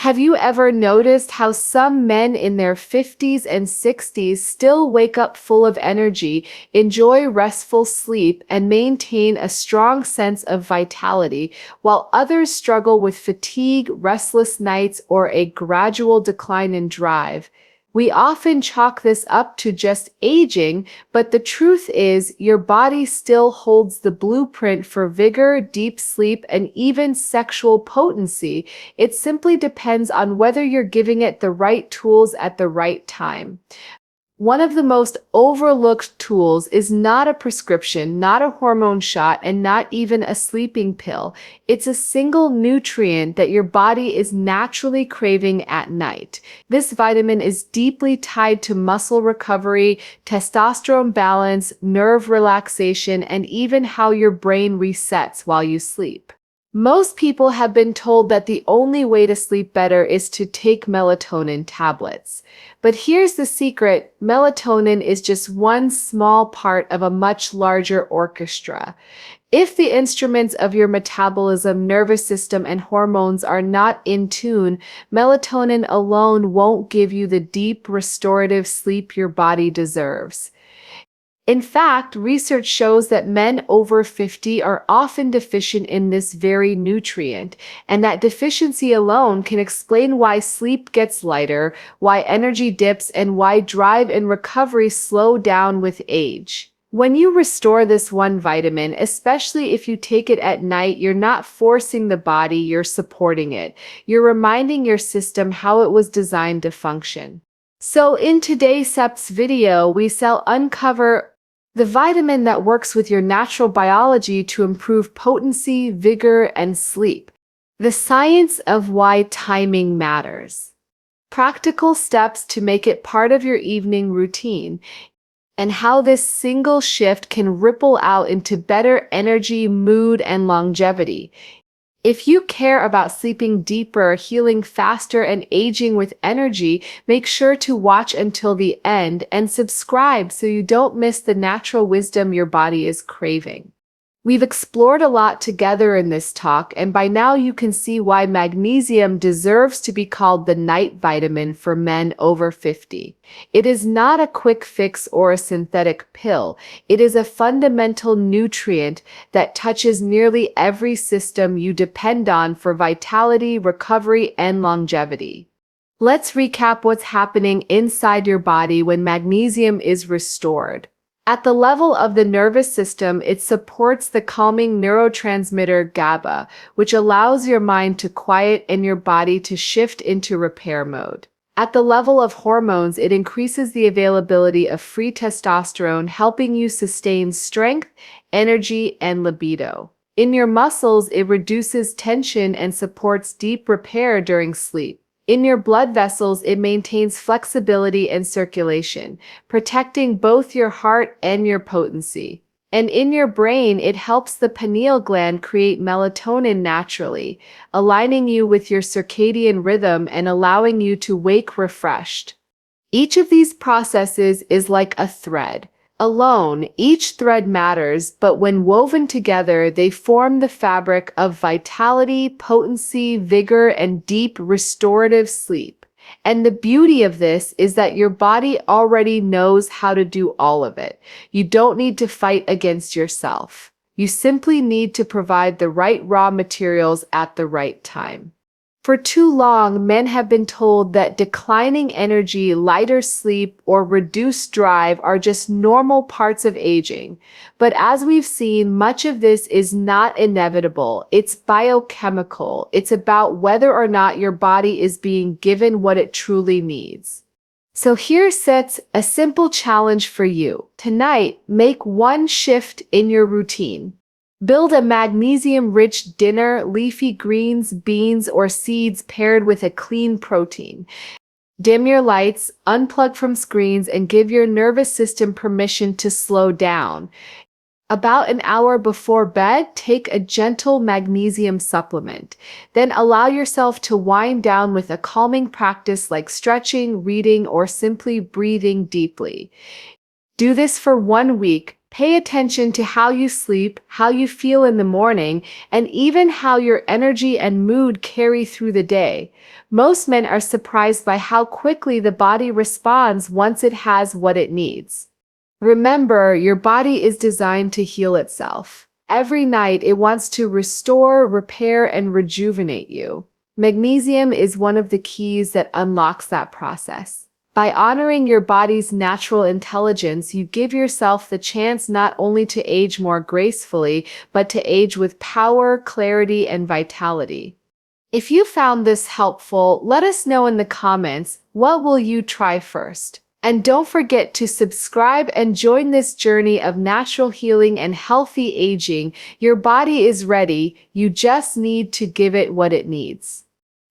Have you ever noticed how some men in their 50s and 60s still wake up full of energy, enjoy restful sleep, and maintain a strong sense of vitality, while others struggle with fatigue, restless nights, or a gradual decline in drive? We often chalk this up to just aging, but the truth is your body still holds the blueprint for vigor, deep sleep, and even sexual potency. It simply depends on whether you're giving it the right tools at the right time. One of the most overlooked tools is not a prescription, not a hormone shot, and not even a sleeping pill. It's a single nutrient that your body is naturally craving at night. This vitamin is deeply tied to muscle recovery, testosterone balance, nerve relaxation, and even how your brain resets while you sleep. Most people have been told that the only way to sleep better is to take melatonin tablets. But here's the secret: melatonin is just one small part of a much larger orchestra. If the instruments of your metabolism, nervous system, and hormones are not in tune, melatonin alone won't give you the deep, restorative sleep your body deserves. In fact, research shows that men over 50 are often deficient in this very nutrient, and that deficiency alone can explain why sleep gets lighter, why energy dips, and why drive and recovery slow down with age. When you restore this one vitamin, especially if you take it at night, you're not forcing the body, you're supporting it. You're reminding your system how it was designed to function. So in today's SEP's video, we shall uncover the vitamin that works with your natural biology to improve potency, vigor, and sleep. The science of why timing matters. Practical steps to make it part of your evening routine, and how this single shift can ripple out into better energy, mood, and longevity. If you care about sleeping deeper, healing faster, and aging with energy, make sure to watch until the end and subscribe so you don't miss the natural wisdom your body is craving. We've explored a lot together in this talk, and by now you can see why magnesium deserves to be called the night vitamin for men over 50. It is not a quick fix or a synthetic pill. It is a fundamental nutrient that touches nearly every system you depend on for vitality, recovery, and longevity. Let's recap what's happening inside your body when magnesium is restored. At the level of the nervous system, it supports the calming neurotransmitter GABA, which allows your mind to quiet and your body to shift into repair mode. At the level of hormones, it increases the availability of free testosterone, helping you sustain strength, energy, and libido. In your muscles, it reduces tension and supports deep repair during sleep. In your blood vessels, it maintains flexibility and circulation, protecting both your heart and your potency. And in your brain, it helps the pineal gland create melatonin naturally, aligning you with your circadian rhythm and allowing you to wake refreshed. Each of these processes is like a thread. Alone, each thread matters, but when woven together, they form the fabric of vitality, potency, vigor, and deep restorative sleep. And the beauty of this is that your body already knows how to do all of it. You don't need to fight against yourself. You simply need to provide the right raw materials at the right time. For too long, men have been told that declining energy, lighter sleep, or reduced drive are just normal parts of aging. But as we've seen, much of this is not inevitable. It's biochemical. It's about whether or not your body is being given what it truly needs. So here sits a simple challenge for you. Tonight, make one shift in your routine. Build a magnesium-rich dinner, leafy greens, beans, or seeds paired with a clean protein. Dim your lights, unplug from screens, and give your nervous system permission to slow down. About an hour before bed, take a gentle magnesium supplement. Then allow yourself to wind down with a calming practice like stretching, reading, or simply breathing deeply. Do this for 1 week. Pay attention to how you sleep, how you feel in the morning, and even how your energy and mood carry through the day. Most men are surprised by how quickly the body responds once it has what it needs. Remember, your body is designed to heal itself. Every night, it wants to restore, repair, and rejuvenate you. Magnesium is one of the keys that unlocks that process. By honoring your body's natural intelligence, you give yourself the chance not only to age more gracefully, but to age with power, clarity, and vitality. If you found this helpful, let us know in the comments, what will you try first? And don't forget to subscribe and join this journey of natural healing and healthy aging. Your body is ready, you just need to give it what it needs.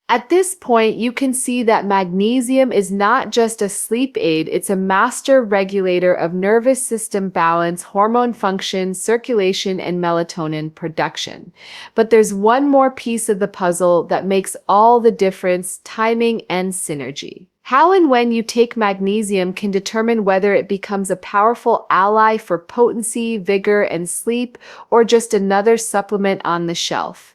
At this point, you can see that magnesium is not just a sleep aid, it's a master regulator of nervous system balance, hormone function, circulation, and melatonin production. But there's one more piece of the puzzle that makes all the difference: timing and synergy. How and when you take magnesium can determine whether it becomes a powerful ally for potency, vigor, and sleep, or just another supplement on the shelf.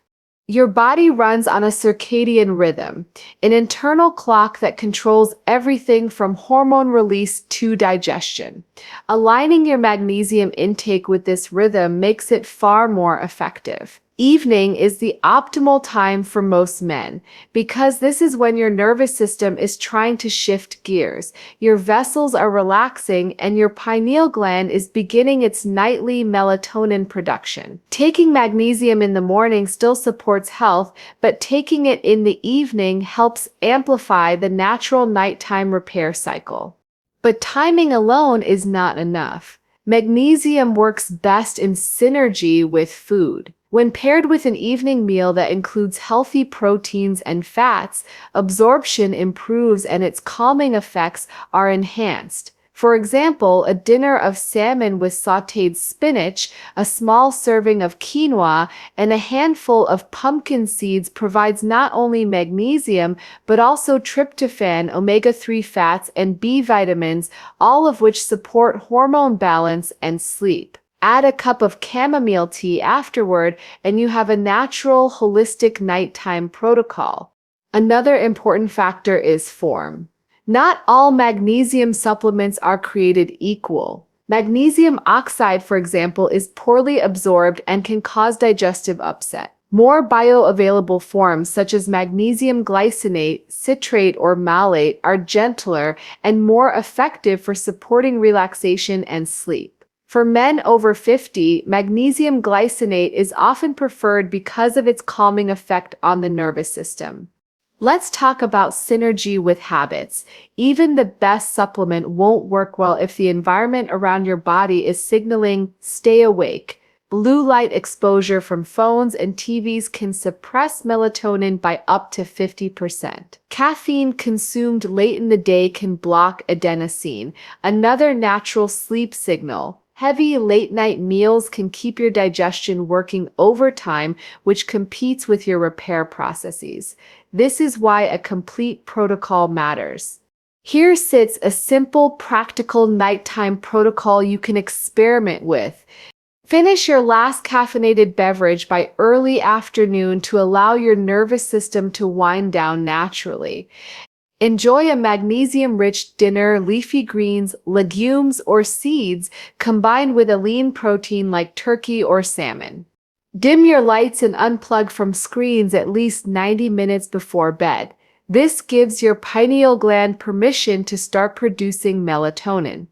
Your body runs on a circadian rhythm, an internal clock that controls everything from hormone release to digestion. Aligning your magnesium intake with this rhythm makes it far more effective. Evening is the optimal time for most men, because this is when your nervous system is trying to shift gears, your vessels are relaxing, and your pineal gland is beginning its nightly melatonin production. Taking magnesium in the morning still supports health, but taking it in the evening helps amplify the natural nighttime repair cycle. But timing alone is not enough. Magnesium works best in synergy with food. When paired with an evening meal that includes healthy proteins and fats, absorption improves and its calming effects are enhanced. For example, a dinner of salmon with sautéed spinach, a small serving of quinoa, and a handful of pumpkin seeds provides not only magnesium, but also tryptophan, omega-3 fats, and B vitamins, all of which support hormone balance and sleep. Add a cup of chamomile tea afterward, and you have a natural, holistic nighttime protocol. Another important factor is form. Not all magnesium supplements are created equal. Magnesium oxide, for example, is poorly absorbed and can cause digestive upset. More bioavailable forms, such as magnesium glycinate, citrate, or malate, are gentler and more effective for supporting relaxation and sleep. For men over 50, magnesium glycinate is often preferred because of its calming effect on the nervous system. Let's talk about synergy with habits. Even the best supplement won't work well if the environment around your body is signaling "stay awake." Blue light exposure from phones and TVs can suppress melatonin by up to 50%. Caffeine consumed late in the day can block adenosine, another natural sleep signal. Heavy late-night meals can keep your digestion working overtime, which competes with your repair processes. This is why a complete protocol matters. Here sits a simple, practical nighttime protocol you can experiment with. Finish your last caffeinated beverage by early afternoon to allow your nervous system to wind down naturally. Enjoy a magnesium-rich dinner, leafy greens, legumes, or seeds, combined with a lean protein like turkey or salmon. Dim your lights and unplug from screens at least 90 minutes before bed. This gives your pineal gland permission to start producing melatonin.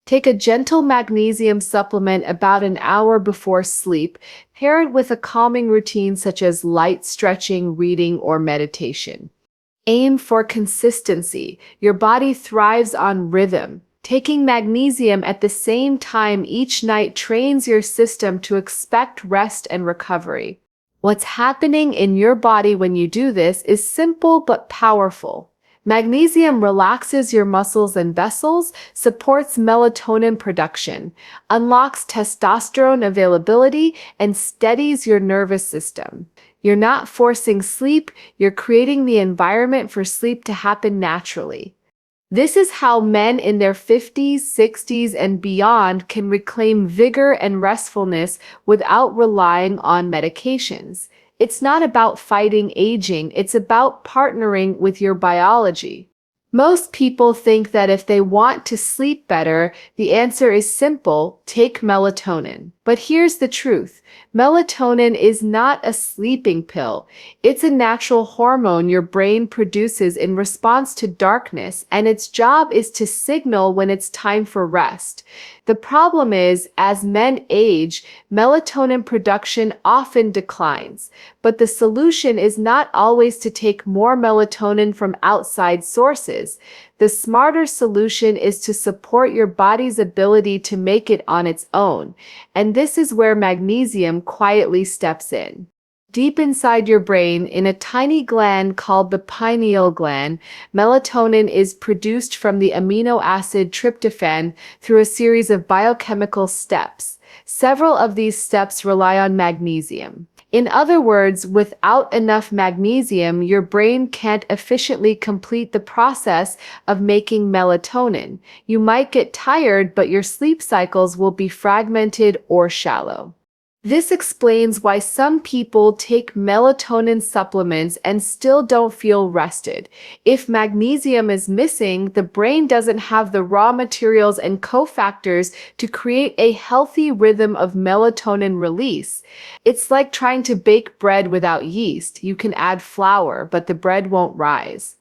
Take a gentle magnesium supplement about an hour before sleep. Pair it with a calming routine such as light stretching, reading, or meditation. Aim for consistency. Your body thrives on rhythm. Taking magnesium at the same time each night trains your system to expect rest and recovery. What's happening in your body when you do this is simple but powerful. Magnesium relaxes your muscles and vessels, supports melatonin production, unlocks testosterone availability, and steadies your nervous system. You're not forcing sleep, you're creating the environment for sleep to happen naturally. This is how men in their 50s, 60s, and beyond can reclaim vigor and restfulness without relying on medications. It's not about fighting aging, it's about partnering with your biology. Most people think that if they want to sleep better, the answer is simple: take melatonin. But here's the truth: melatonin is not a sleeping pill. It's a natural hormone your brain produces in response to darkness, and its job is to signal when it's time for rest. The problem is, as men age, melatonin production often declines. But the solution is not always to take more melatonin from outside sources. The smarter solution is to support your body's ability to make it on its own. And this is where magnesium quietly steps in. Deep inside your brain, in a tiny gland called the pineal gland, melatonin is produced from the amino acid tryptophan through a series of biochemical steps. Several of these steps rely on magnesium. In other words, without enough magnesium, your brain can't efficiently complete the process of making melatonin. You might get tired, but your sleep cycles will be fragmented or shallow. This explains why some people take melatonin supplements and still don't feel rested. If magnesium is missing, the brain doesn't have the raw materials and cofactors to create a healthy rhythm of melatonin release. It's like trying to bake bread without yeast. You can add flour, but the bread won't rise.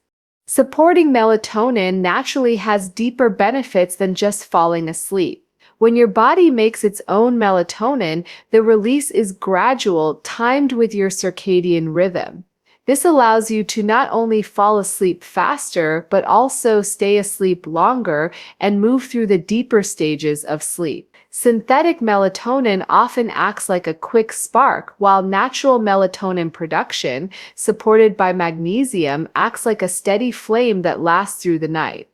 Supporting melatonin naturally has deeper benefits than just falling asleep. When your body makes its own melatonin, the release is gradual, timed with your circadian rhythm. This allows you to not only fall asleep faster, but also stay asleep longer and move through the deeper stages of sleep. Synthetic melatonin often acts like a quick spark, while natural melatonin production, supported by magnesium, acts like a steady flame that lasts through the night.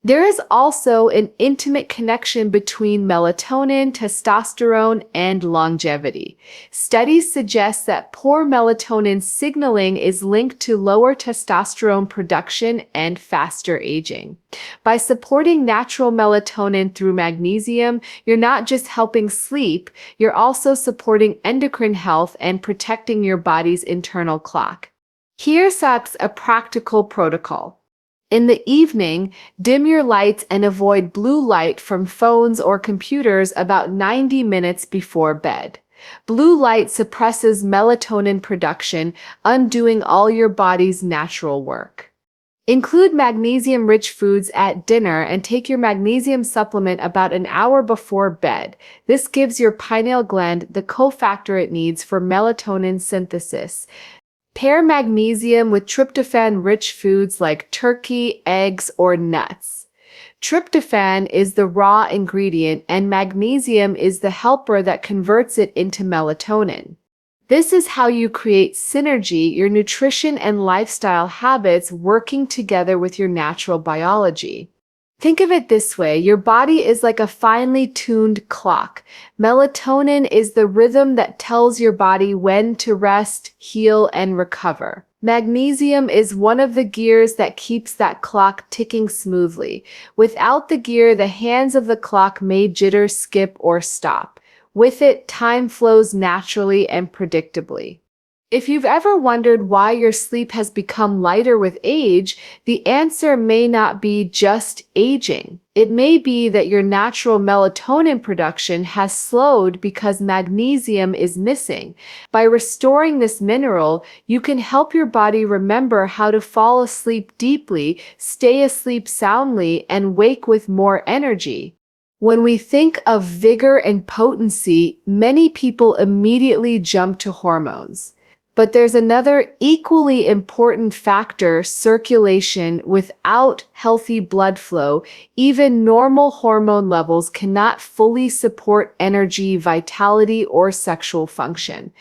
There is also an intimate connection between melatonin, testosterone, and longevity. Studies suggest that poor melatonin signaling is linked to lower testosterone production and faster aging. By supporting natural melatonin through magnesium, you're not just helping sleep, you're also supporting endocrine health and protecting your body's internal clock. Here's a practical protocol. In the evening, dim your lights and avoid blue light from phones or computers about 90 minutes before bed. Blue light suppresses melatonin production, undoing all your body's natural work. Include magnesium-rich foods at dinner and take your magnesium supplement about an hour before bed. This gives your pineal gland the cofactor it needs for melatonin synthesis. Pair magnesium with tryptophan-rich foods like turkey, eggs, or nuts. Tryptophan is the raw ingredient, and magnesium is the helper that converts it into melatonin. This is how you create synergy, your nutrition and lifestyle habits working together with your natural biology. Think of it this way: your body is like a finely tuned clock. Melatonin is the rhythm that tells your body when to rest, heal, and recover. Magnesium is one of the gears that keeps that clock ticking smoothly. Without the gear, the hands of the clock may jitter, skip, or stop. With it, time flows naturally and predictably. If you've ever wondered why your sleep has become lighter with age, the answer may not be just aging. It may be that your natural melatonin production has slowed because magnesium is missing. By restoring this mineral, you can help your body remember how to fall asleep deeply, stay asleep soundly, and wake with more energy. When we think of vigor and potency, many people immediately jump to hormones. But there's another equally important factor: circulation. Without healthy blood flow, even normal hormone levels cannot fully support energy, vitality, or sexual function.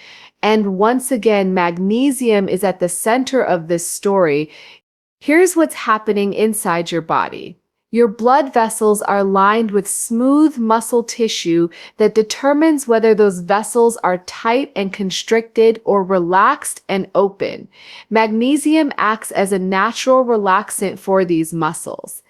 And once again, magnesium is at the center of this story. Here's what's happening inside your body. Your blood vessels are lined with smooth muscle tissue that determines whether those vessels are tight and constricted or relaxed and open. Magnesium acts as a natural relaxant for these muscles.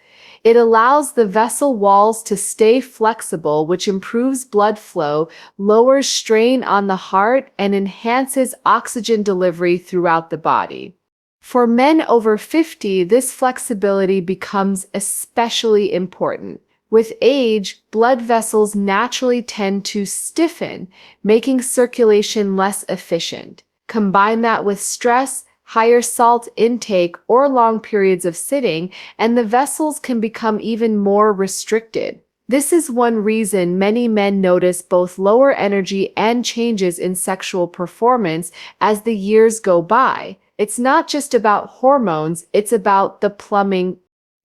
It allows the vessel walls to stay flexible, which improves blood flow, lowers strain on the heart, and enhances oxygen delivery throughout the body. For men over 50, this flexibility becomes especially important. With age, blood vessels naturally tend to stiffen, making circulation less efficient. Combine that with stress, higher salt intake, or long periods of sitting, and the vessels can become even more restricted. This is one reason many men notice both lower energy and changes in sexual performance as the years go by. It's not just about hormones, it's about the plumbing.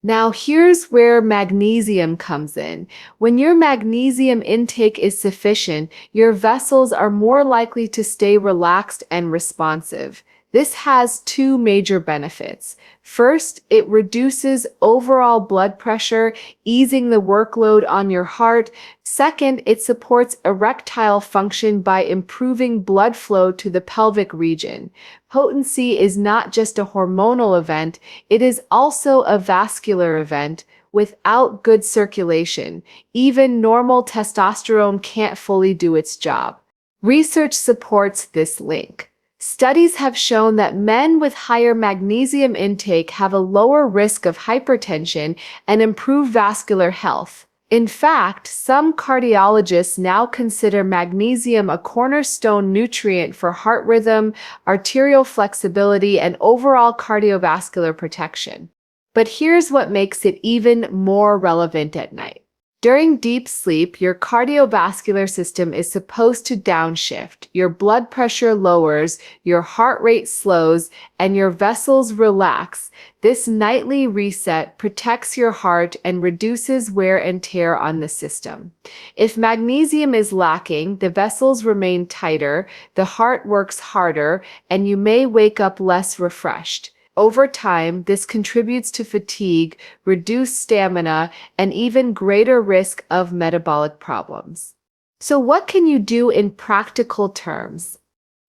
Now, here's where magnesium comes in. When your magnesium intake is sufficient, your vessels are more likely to stay relaxed and responsive. This has two major benefits. First, it reduces overall blood pressure, easing the workload on your heart. Second, it supports erectile function by improving blood flow to the pelvic region. Potency is not just a hormonal event, it is also a vascular event. Without good circulation, even normal testosterone can't fully do its job. Research supports this link. Studies have shown that men with higher magnesium intake have a lower risk of hypertension and improved vascular health. In fact, some cardiologists now consider magnesium a cornerstone nutrient for heart rhythm, arterial flexibility, and overall cardiovascular protection. But here's what makes it even more relevant at night. During deep sleep, your cardiovascular system is supposed to downshift. Your blood pressure lowers, your heart rate slows, and your vessels relax. This nightly reset protects your heart and reduces wear and tear on the system. If magnesium is lacking, the vessels remain tighter, the heart works harder, and you may wake up less refreshed. Over time, this contributes to fatigue, reduced stamina, and even greater risk of metabolic problems. So what can you do in practical terms?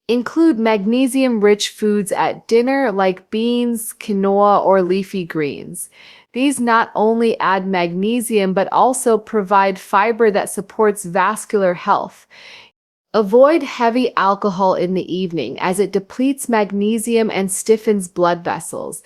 Include magnesium-rich foods at dinner like beans, quinoa, or leafy greens. These not only add magnesium but also provide fiber that supports vascular health. Avoid heavy alcohol in the evening as it depletes magnesium and stiffens blood vessels.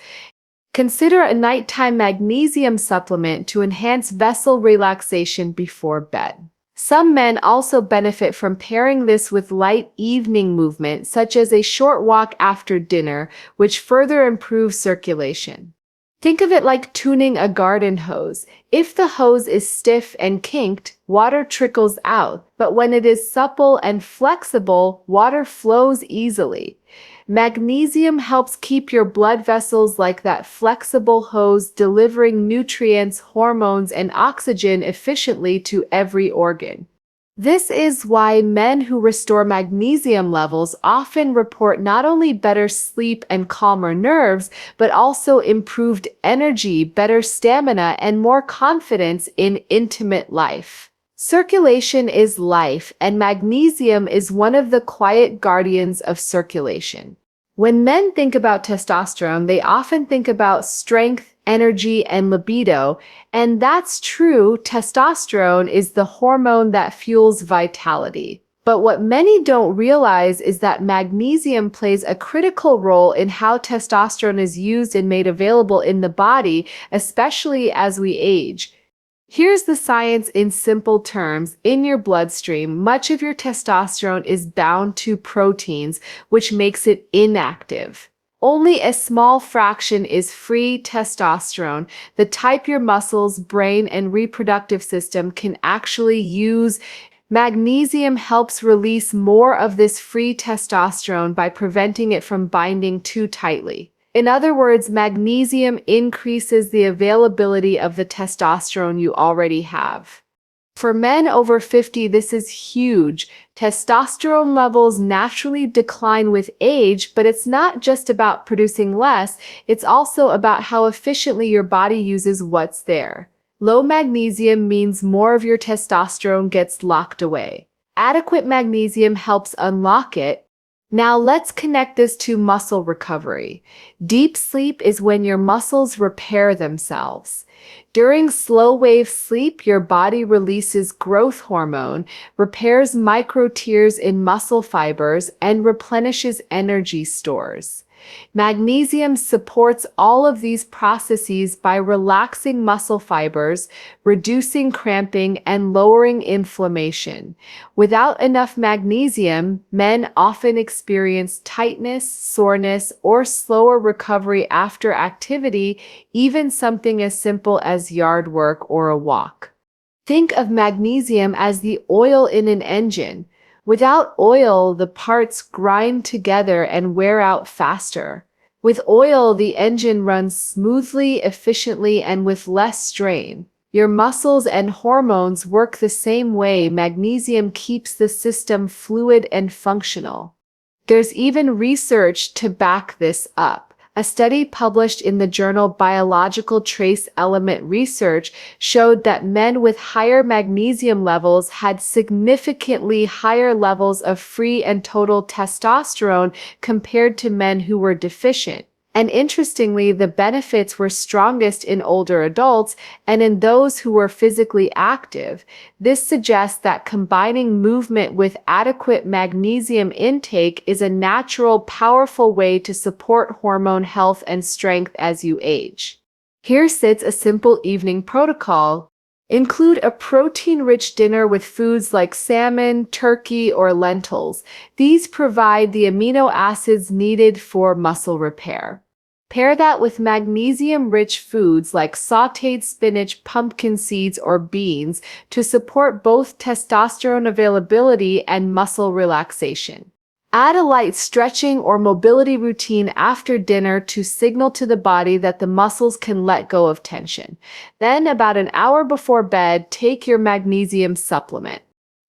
Consider a nighttime magnesium supplement to enhance vessel relaxation before bed. Some men also benefit from pairing this with light evening movement, such as a short walk after dinner, which further improves circulation. Think of it like tuning a garden hose. If the hose is stiff and kinked, water trickles out, but when it is supple and flexible, water flows easily. Magnesium helps keep your blood vessels like that flexible hose, delivering nutrients, hormones, and oxygen efficiently to every organ. This is why men who restore magnesium levels often report not only better sleep and calmer nerves, but also improved energy, better stamina, and more confidence in intimate life. Circulation is life, and magnesium is one of the quiet guardians of circulation. When men think about testosterone, they often think about strength, energy, and libido, and that's true. Testosterone is the hormone that fuels vitality. But what many don't realize is that magnesium plays a critical role in how testosterone is used and made available in the body, especially as we age. Here's the science in simple terms. In your bloodstream, much of your testosterone is bound to proteins, which makes it inactive. Only a small fraction is free testosterone, the type your muscles, brain, and reproductive system can actually use. Magnesium helps release more of this free testosterone by preventing it from binding too tightly. In other words, magnesium increases the availability of the testosterone you already have. For men over 50, this is huge. Testosterone levels naturally decline with age, but it's not just about producing less, it's also about how efficiently your body uses what's there. Low magnesium means more of your testosterone gets locked away. Adequate magnesium helps unlock it. Now let's connect this to muscle recovery. Deep sleep is when your muscles repair themselves. During slow wave sleep, your body releases growth hormone, repairs micro tears in muscle fibers, and replenishes energy stores. Magnesium supports all of these processes by relaxing muscle fibers, reducing cramping, and lowering inflammation. Without enough magnesium, men often experience tightness, soreness, or slower recovery after activity, even something as simple as yard work or a walk. Think of magnesium as the oil in an engine. Without oil, the parts grind together and wear out faster. With oil, the engine runs smoothly, efficiently, and with less strain. Your muscles and hormones work the same way. Magnesium keeps the system fluid and functional. There's even research to back this up. A study published in the journal Biological Trace Element Research showed that men with higher magnesium levels had significantly higher levels of free and total testosterone compared to men who were deficient. And interestingly, the benefits were strongest in older adults and in those who were physically active. This suggests that combining movement with adequate magnesium intake is a natural, powerful way to support hormone health and strength as you age. Here sits a simple evening protocol. Include a protein-rich dinner with foods like salmon, turkey, or lentils. These provide the amino acids needed for muscle repair. Pair that with magnesium-rich foods like sautéed spinach, pumpkin seeds, or beans to support both testosterone availability and muscle relaxation. Add a light stretching or mobility routine after dinner to signal to the body that the muscles can let go of tension. Then, about an hour before bed, take your magnesium supplement.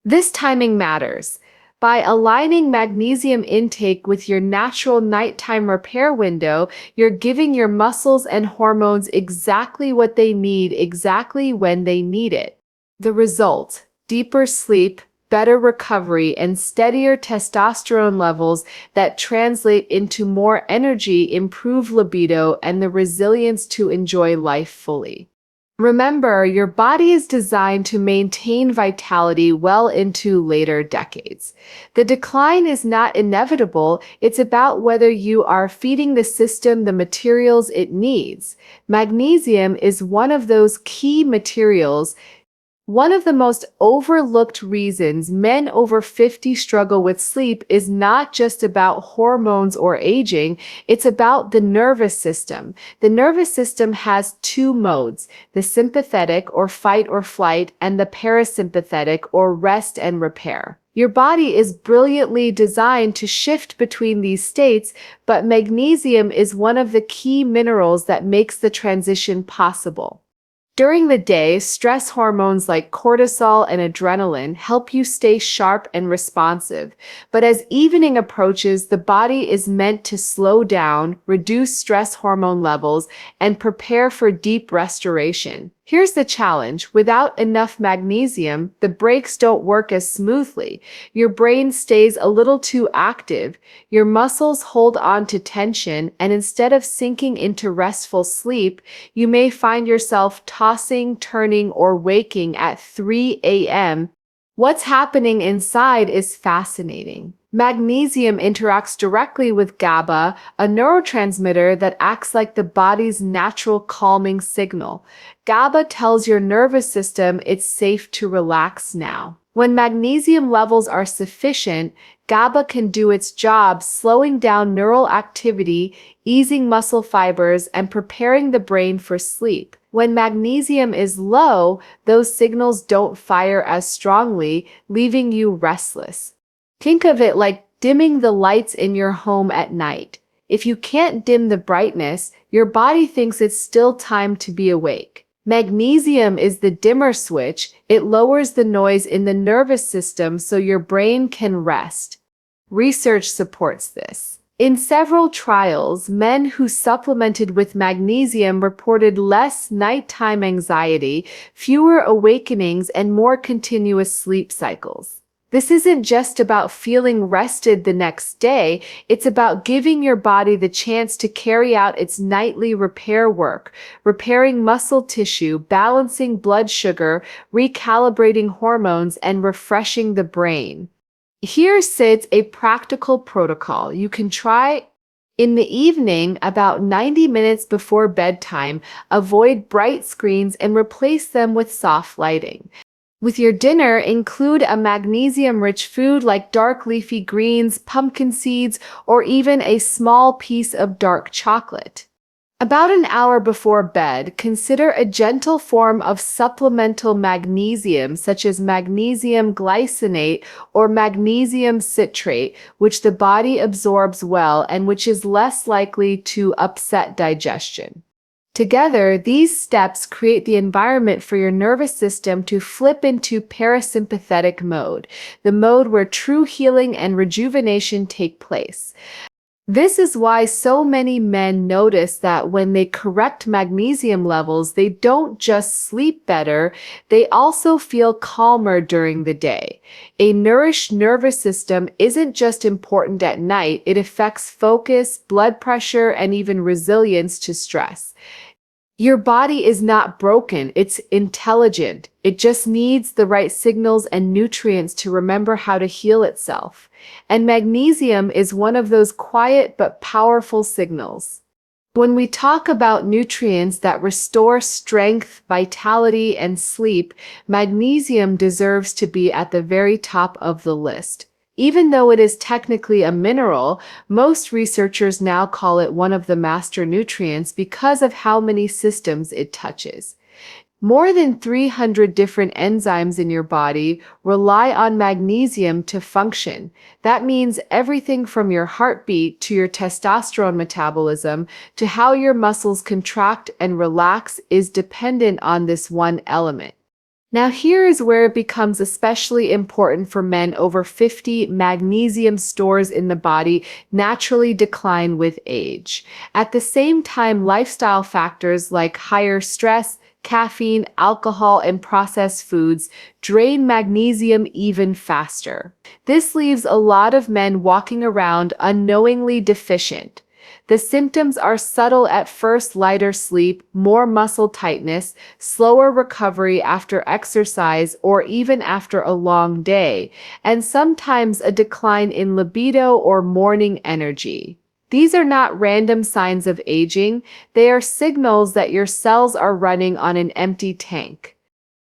This timing matters. By aligning magnesium intake with your natural nighttime repair window, you're giving your muscles and hormones exactly what they need, exactly when they need it. The result: deeper sleep, better recovery, and steadier testosterone levels that translate into more energy, improved libido, and the resilience to enjoy life fully. Remember, your body is designed to maintain vitality well into later decades. The decline is not inevitable, it's about whether you are feeding the system the materials it needs. Magnesium is one of those key materials. One of the most overlooked reasons men over 50 struggle with sleep is not just about hormones or aging, it's about the nervous system. The nervous system has two modes, the sympathetic or fight or flight and the parasympathetic or rest and repair. Your body is brilliantly designed to shift between these states, but magnesium is one of the key minerals that makes the transition possible. During the day, stress hormones like cortisol and adrenaline help you stay sharp and responsive. But as evening approaches, the body is meant to slow down, reduce stress hormone levels, and prepare for deep restoration. Here's the challenge. Without enough magnesium, the brakes don't work as smoothly. Your brain stays a little too active, your muscles hold on to tension, and instead of sinking into restful sleep, you may find yourself tossing, turning, or waking at 3 a.m. What's happening inside is fascinating. Magnesium interacts directly with GABA, a neurotransmitter that acts like the body's natural calming signal. GABA tells your nervous system it's safe to relax now. When magnesium levels are sufficient, GABA can do its job, slowing down neural activity, easing muscle fibers, and preparing the brain for sleep. When magnesium is low, those signals don't fire as strongly, leaving you restless. Think of it like dimming the lights in your home at night. If you can't dim the brightness, your body thinks it's still time to be awake. Magnesium is the dimmer switch. It lowers the noise in the nervous system so your brain can rest. Research supports this. In several trials, men who supplemented with magnesium reported less nighttime anxiety, fewer awakenings, and more continuous sleep cycles. This isn't just about feeling rested the next day, it's about giving your body the chance to carry out its nightly repair work, repairing muscle tissue, balancing blood sugar, recalibrating hormones, and refreshing the brain. Here sits a practical protocol you can try in the evening, about 90 minutes before bedtime. Avoid bright screens and replace them with soft lighting. With your dinner, include a magnesium-rich food like dark leafy greens, pumpkin seeds, or even a small piece of dark chocolate. About an hour before bed, consider a gentle form of supplemental magnesium such as magnesium glycinate or magnesium citrate, which the body absorbs well and which is less likely to upset digestion. Together, these steps create the environment for your nervous system to flip into parasympathetic mode, the mode where true healing and rejuvenation take place. This is why so many men notice that when they correct magnesium levels, they don't just sleep better, they also feel calmer during the day. A nourished nervous system isn't just important at night, it affects focus, blood pressure, and even resilience to stress. Your body is not broken, it's intelligent. It just needs the right signals and nutrients to remember how to heal itself. And magnesium is one of those quiet but powerful signals. When we talk about nutrients that restore strength, vitality, and sleep, magnesium deserves to be at the very top of the list. Even though it is technically a mineral, most researchers now call it one of the master nutrients because of how many systems it touches. More than 300 different enzymes in your body rely on magnesium to function. That means everything from your heartbeat to your testosterone metabolism to how your muscles contract and relax is dependent on this one element. Now here is where it becomes especially important for men over 50. Magnesium stores in the body naturally decline with age. At the same time, lifestyle factors like higher stress, caffeine, alcohol, and processed foods drain magnesium even faster. This leaves a lot of men walking around unknowingly deficient. The symptoms are subtle at first: lighter sleep, more muscle tightness, slower recovery after exercise or even after a long day, and sometimes a decline in libido or morning energy. These are not random signs of aging, they are signals that your cells are running on an empty tank.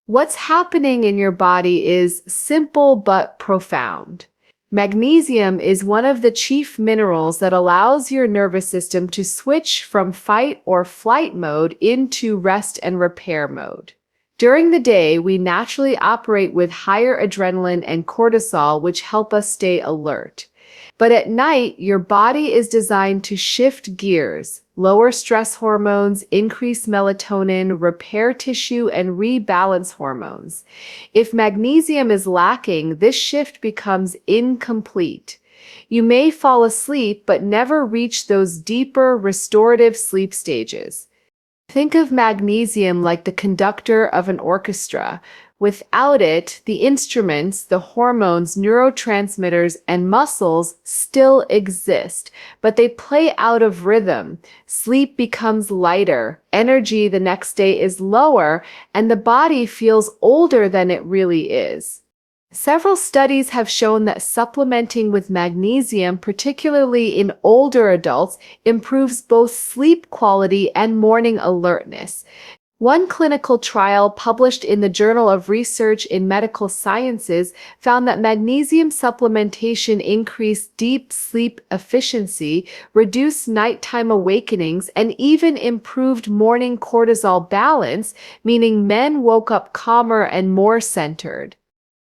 What's happening in your body is simple but profound. Magnesium is one of the chief minerals that allows your nervous system to switch from fight or flight mode into rest and repair mode. During the day, we naturally operate with higher adrenaline and cortisol, which help us stay alert. But at night, your body is designed to shift gears, lower stress hormones, increase melatonin, repair tissue, and rebalance hormones. If magnesium is lacking, this shift becomes incomplete. You may fall asleep but never reach those deeper restorative sleep stages. Think of magnesium like the conductor of an orchestra. Without it, the instruments, the hormones, neurotransmitters, and muscles still exist, but they play out of rhythm. Sleep becomes lighter, energy the next day is lower, and the body feels older than it really is. Several studies have shown that supplementing with magnesium, particularly in older adults, improves both sleep quality and morning alertness. One clinical trial published in the Journal of Research in Medical Sciences found that magnesium supplementation increased deep sleep efficiency, reduced nighttime awakenings, and even improved morning cortisol balance, meaning men woke up calmer and more centered.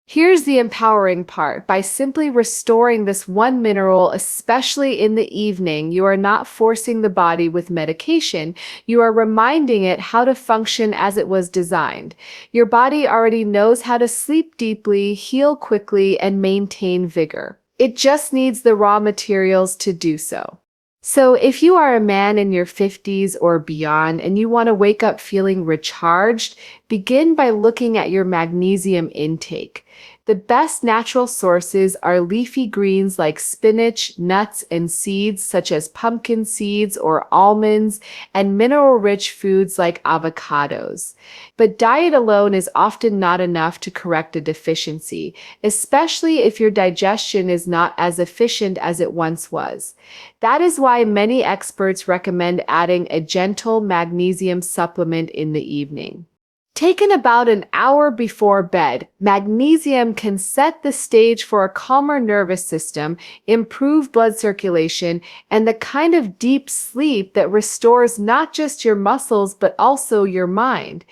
Here's the empowering part. By simply restoring this one mineral, especially in the evening, you are not forcing the body with medication. You are reminding it how to function as it was designed. Your body already knows how to sleep deeply, heal quickly, and maintain vigor. It just needs the raw materials to do so. So if you are a man in your 50s or beyond and you want to wake up feeling recharged, begin by looking at your magnesium intake. The best natural sources are leafy greens like spinach, nuts, and seeds such as pumpkin seeds or almonds, and mineral-rich foods like avocados. But diet alone is often not enough to correct a deficiency, especially if your digestion is not as efficient as it once was. That is why many experts recommend adding a gentle magnesium supplement in the evening. Taken about an hour before bed, magnesium can set the stage for a calmer nervous system, improve blood circulation, and the kind of deep sleep that restores not just your muscles but also your mind.